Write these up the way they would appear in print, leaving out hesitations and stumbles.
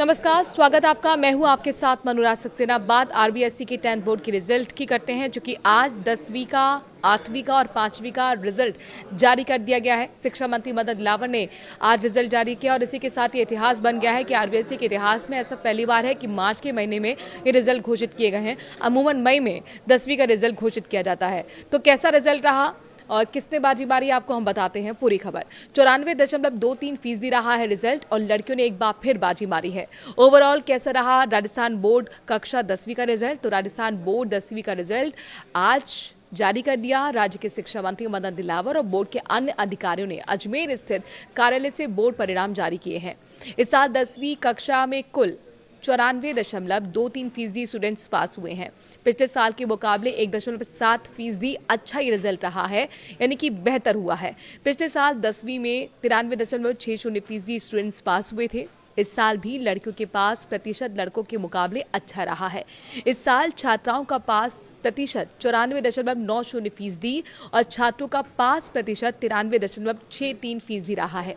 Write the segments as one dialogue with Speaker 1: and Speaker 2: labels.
Speaker 1: नमस्कार, स्वागत आपका। मैं हूं आपके साथ मनोराज सक्सेना। बात आरबीएसई के 10th बोर्ड के रिजल्ट की करते हैं, जो कि आज 10वीं का, 8वीं का और 5वीं का रिजल्ट जारी कर दिया गया है। शिक्षा मंत्री मदन दिलावर ने आज रिजल्ट जारी किया और इसी के साथ ये इतिहास बन गया है कि आरबीएसई के इतिहास में ऐसा पहली बार है कि मार्च के महीने में ये रिजल्ट घोषित किए गए हैं। अमूमन मई में 10वीं का रिजल्ट घोषित किया जाता है। तो कैसा रिजल्ट रहा और किसने बाजी मारी, आपको हम बताते हैं पूरी खबर। 94.23% रहा है रिजल्ट और लड़कियों ने एक बार फिर बाजी मारी है। ओवरऑल कैसा रहा राजस्थान बोर्ड कक्षा 10वीं का रिजल्ट? तो राजस्थान बोर्ड 10वीं का रिजल्ट आज जारी कर दिया। राज्य के शिक्षा मंत्री मदन दिलावर और बोर्ड के अन्य अधिकारियों ने अजमेर स्थित कार्यालय से बोर्ड परिणाम जारी किए हैं। इस साल 10वीं कक्षा में कुल 94.23% स्टूडेंट्स पास हुए हैं। पिछले साल के मुकाबले 1.7% अच्छा ही रिजल्ट रहा है, यानी कि बेहतर हुआ है। पिछले साल 10वीं में 93.60% स्टूडेंट्स पास हुए थे। इस साल भी लड़कियों के पास प्रतिशत लड़कों के मुकाबले अच्छा रहा है। इस साल छात्राओं का पास प्रतिशत 94.90% और छात्रों का पास प्रतिशत 93.63% रहा है।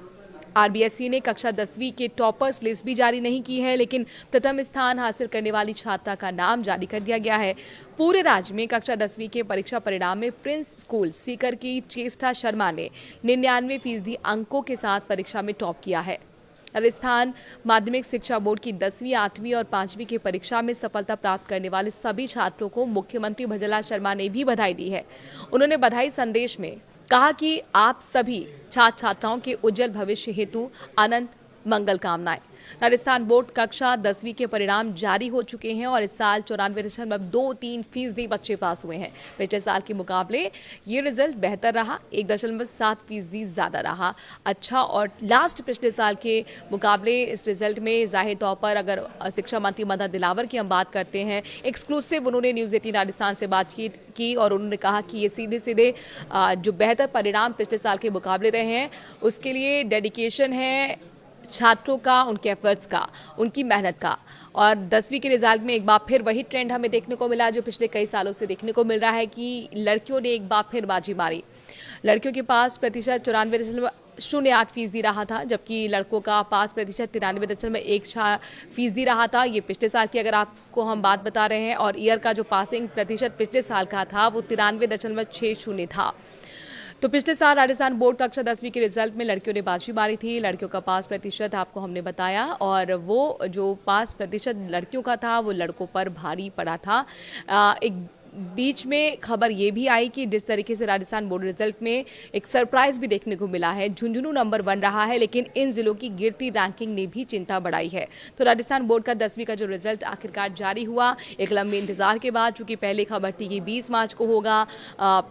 Speaker 1: आरबीएसई ने कक्षा 10वीं के टॉपर्स लिस्ट भी जारी नहीं की है, लेकिन प्रथम स्थान हासिल करने वाली छात्रा का नाम जारी कर दिया गया है। पूरे राज्य में कक्षा 10वीं के परीक्षा परिणाम में प्रिंस स्कूल सीकर की चेष्टा शर्मा ने 99% अंकों के साथ परीक्षा में टॉप किया है। राजस्थान माध्यमिक शिक्षा बोर्ड की 10वीं, 8वीं और 5वीं की परीक्षा में सफलता प्राप्त करने वाले सभी छात्रों को मुख्यमंत्री भजनलाल शर्मा ने भी बधाई दी है। उन्होंने बधाई संदेश में कहा कि आप सभी छात्र छात्राओं के उज्जवल भविष्य हेतु अनंत मंगल कामनाएं। राजस्थान बोर्ड कक्षा 10वीं के परिणाम जारी हो चुके हैं और इस साल 94.23% बच्चे पास हुए हैं। पिछले साल के मुकाबले ये रिजल्ट बेहतर रहा, 1.7% ज्यादा रहा अच्छा। और लास्ट पिछले साल के मुकाबले इस रिजल्ट में जाहिर तौर पर अगर शिक्षा मंत्री मदन दिलावर की हम बात करते हैं, एक्सक्लूसिव उन्होंने न्यूज़ 18 राजस्थान से बातचीत की और उन्होंने कहा कि ये सीधे सीधे जो बेहतर परिणाम पिछले साल के मुकाबले रहे हैं, उसके लिए डेडिकेशन है छात्रों का, उनके एफर्ट्स का, उनकी मेहनत का। और 10वीं के रिजल्ट में एक बार फिर वही ट्रेंड हमें देखने को मिला जो पिछले कई सालों से देखने को मिल रहा है कि लड़कियों ने एक बार फिर बाजी मारी। लड़कियों के पास प्रतिशत 94.08% रहा था, जबकि लड़कों का पास प्रतिशत 93.1% रहा था। ये पिछले साल की अगर आपको हम बात बता रहे हैं और ईयर का जो पासिंग प्रतिशत पिछले साल का था वो 93.60 था। तो पिछले साल राजस्थान बोर्ड कक्षा 10वीं के रिजल्ट में लड़कियों ने बाजी मारी थी। लड़कियों का पास प्रतिशत आपको हमने बताया और वो जो पास प्रतिशत लड़कियों का था वो लड़कों पर भारी पड़ा था। एक बीच में खबर ये भी आई कि जिस तरीके से राजस्थान बोर्ड रिजल्ट में एक सरप्राइज भी देखने को मिला है। झुंझुनू नंबर 1 रहा है, लेकिन इन जिलों की गिरती रैंकिंग ने भी चिंता बढ़ाई है। तो राजस्थान बोर्ड का 10वीं का जो रिजल्ट आखिरकार जारी हुआ एक लंबे इंतजार के बाद, चूंकि पहले खबर थी कि 20 मार्च को होगा,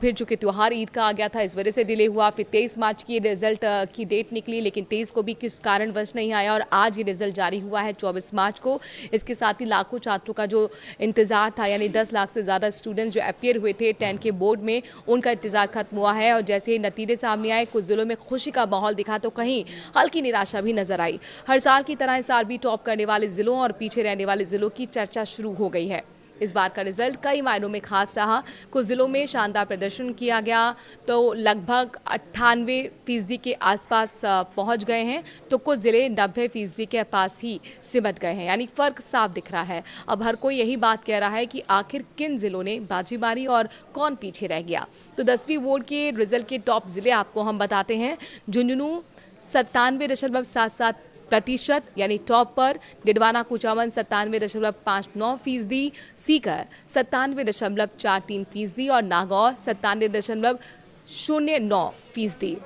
Speaker 1: फिर चूंकि त्योहार ईद का आ गया था इस वजह से डिले हुआ, फिर 23 मार्च की रिजल्ट की डेट निकली, लेकिन 23 को भी किस कारणवश नहीं आया और आज ये रिजल्ट जारी हुआ है 24 मार्च को। इसके साथ ही लाखों छात्रों का जो इंतजार था, यानी 10 लाख से ज्यादा स्टूडेंट्स जो अपियर हुए थे 10 के बोर्ड में, उनका इंतजार खत्म हुआ है। और जैसे नतीजे सामने आए, कुछ जिलों में खुशी का माहौल दिखा तो कहीं हल्की निराशा भी नजर आई। हर साल की तरह इस साल भी टॉप करने वाले जिलों और पीछे रहने वाले जिलों की चर्चा शुरू हो गई है। इस बार का रिजल्ट कई मायनों में खास रहा। कुछ जिलों में शानदार प्रदर्शन किया गया, तो लगभग 98% के आसपास पहुंच गए हैं, तो कुछ जिले 90% के पास ही सिमट गए हैं, यानी फर्क साफ दिख रहा है। अब हर कोई यही बात कह रहा है कि आखिर किन जिलों ने बाजी मारी और कौन पीछे रह गया। तो 10वीं बोर्ड के रिजल्ट के टॉप जिले आपको हम बताते हैं। झुंझुनू 97.77% यानी टॉप पर, डिडवाना कुचामन 97.59%, सीकर 97.43% और नागौर 97.09%।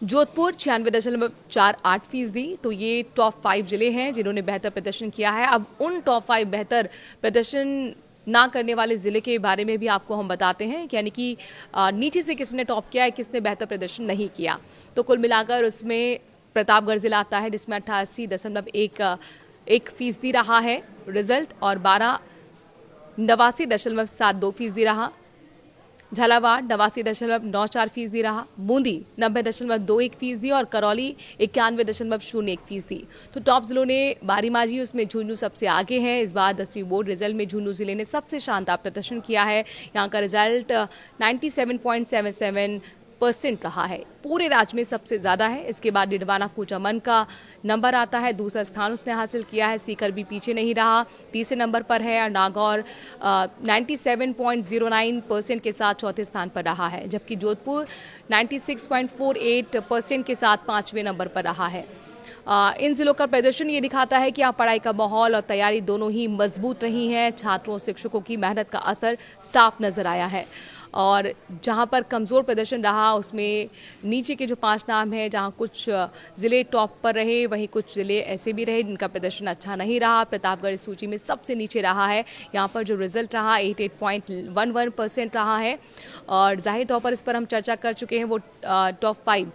Speaker 1: जोधपुर 96.48%। तो ये टॉप 5 जिले हैं जिन्होंने बेहतर प्रदर्शन किया है। अब उन टॉप 5 बेहतर प्रदर्शन ना करने वाले जिले के बारे में भी आपको हम बताते हैं, यानी कि नीचे से किसने टॉप किया है, किसने बेहतर प्रदर्शन नहीं किया। तो कुल मिलाकर उसमें प्रतापगढ़ जिला आता है जिसमें 88.1% रहा है रिजल्ट और 12 89.72% रहा। झालावाड़ 89.94% रहा। बूंदी 90.21% और करौली 91.01%। तो टॉप जिलों ने बारी माजी, उसमें झुंझुनू सबसे आगे है। इस बार 10वीं बोर्ड रिजल्ट में झुंझुनू जिले ने सबसे शानदार प्रदर्शन किया है। यहाँ का रिजल्ट 97.77 परसेंट रहा है, पूरे राज्य में सबसे ज़्यादा है। इसके बाद डिडवाना कूचामन का नंबर आता है, दूसरा स्थान उसने हासिल किया है। सीकर भी पीछे नहीं रहा, तीसरे नंबर पर है। और नागौर 97.09% के साथ चौथे स्थान पर रहा है, जबकि जोधपुर 96.48% के साथ पाँचवें नंबर पर रहा है। इन जिलों का प्रदर्शन ये दिखाता है कि यहाँ पढ़ाई का माहौल और तैयारी दोनों ही मजबूत रही हैं। छात्रों और शिक्षकों की मेहनत का असर साफ नजर आया है। और जहाँ पर कमज़ोर प्रदर्शन रहा उसमें नीचे के जो 5 नाम हैं, जहाँ कुछ ज़िले टॉप पर रहे, वहीं कुछ ज़िले ऐसे भी रहे जिनका प्रदर्शन अच्छा नहीं रहा। प्रतापगढ़ इस सूची में सबसे नीचे रहा है। यहाँ पर जो रिजल्ट रहा 88.11% रहा है। और जाहिर तौर पर इस पर हम चर्चा कर चुके हैं, वो टॉप 5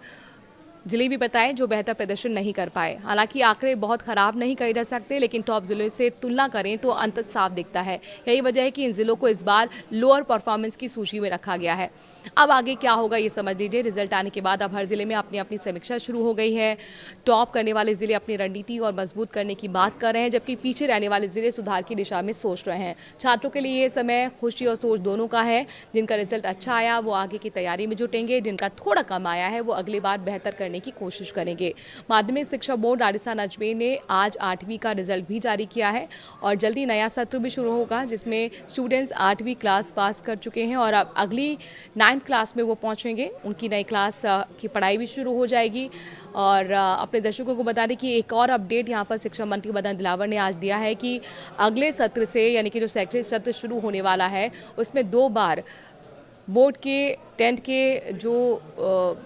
Speaker 1: जिले भी बताए जो बेहतर प्रदर्शन नहीं कर पाए। हालांकि आंकड़े बहुत खराब नहीं कहे जा सकते, लेकिन टॉप जिलों से तुलना करें तो अंतर साफ दिखता है। यही वजह है कि इन जिलों को इस बार लोअर परफॉर्मेंस की सूची में रखा गया है। अब आगे क्या होगा ये समझ लीजिए। रिजल्ट आने के बाद अब हर जिले में अपनी अपनी समीक्षा शुरू हो गई है। टॉप करने वाले जिले अपनी रणनीति और मजबूत करने की बात कर रहे हैं, जबकि पीछे रहने वाले जिले सुधार की दिशा में सोच रहे हैं। छात्रों के लिए ये समय खुशी और सोच दोनों का है। जिनका रिजल्ट अच्छा आया वो आगे की तैयारी में जुटेंगे, जिनका थोड़ा कम आया है वो अगली बार बेहतर करने की कोशिश करेंगे। माध्यमिक शिक्षा बोर्ड राजस्थान अजमेर ने आज 8वीं का रिजल्ट भी जारी किया है और जल्दी नया सत्र भी शुरू होगा, जिसमें स्टूडेंट्स 8वीं क्लास पास कर चुके हैं और अब अगली 9th क्लास में वो पहुंचेंगे। उनकी नई क्लास की पढ़ाई भी शुरू हो जाएगी। और अपने दर्शकों को बता दें कि एक और अपडेट यहाँ पर शिक्षा मंत्री मदन दिलावर ने आज दिया है कि अगले सत्र से, यानी कि जो शैक्षणिक सत्र शुरू होने वाला है, उसमें 2 बार बोर्ड के 10th के जो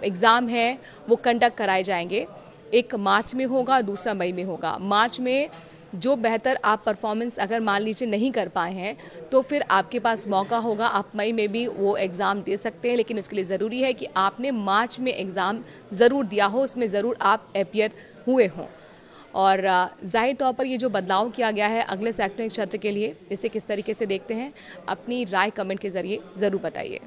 Speaker 1: एग्ज़ाम है वो कंडक्ट कराए जाएंगे। एक मार्च में होगा, दूसरा मई में होगा। मार्च में जो बेहतर आप परफॉर्मेंस अगर मान लीजिए नहीं कर पाए हैं तो फिर आपके पास मौका होगा, आप मई में भी वो एग्ज़ाम दे सकते हैं। लेकिन उसके लिए ज़रूरी है कि आपने मार्च में एग्ज़ाम ज़रूर दिया हो, उसमें ज़रूर आप अपीयर हुए हों। और जाहिर तौर पर ये जो बदलाव किया गया है अगले शैक्षणिक सत्र के लिए, इसे किस तरीके से देखते हैं, अपनी राय कमेंट के ज़रिए ज़रूर बताइए।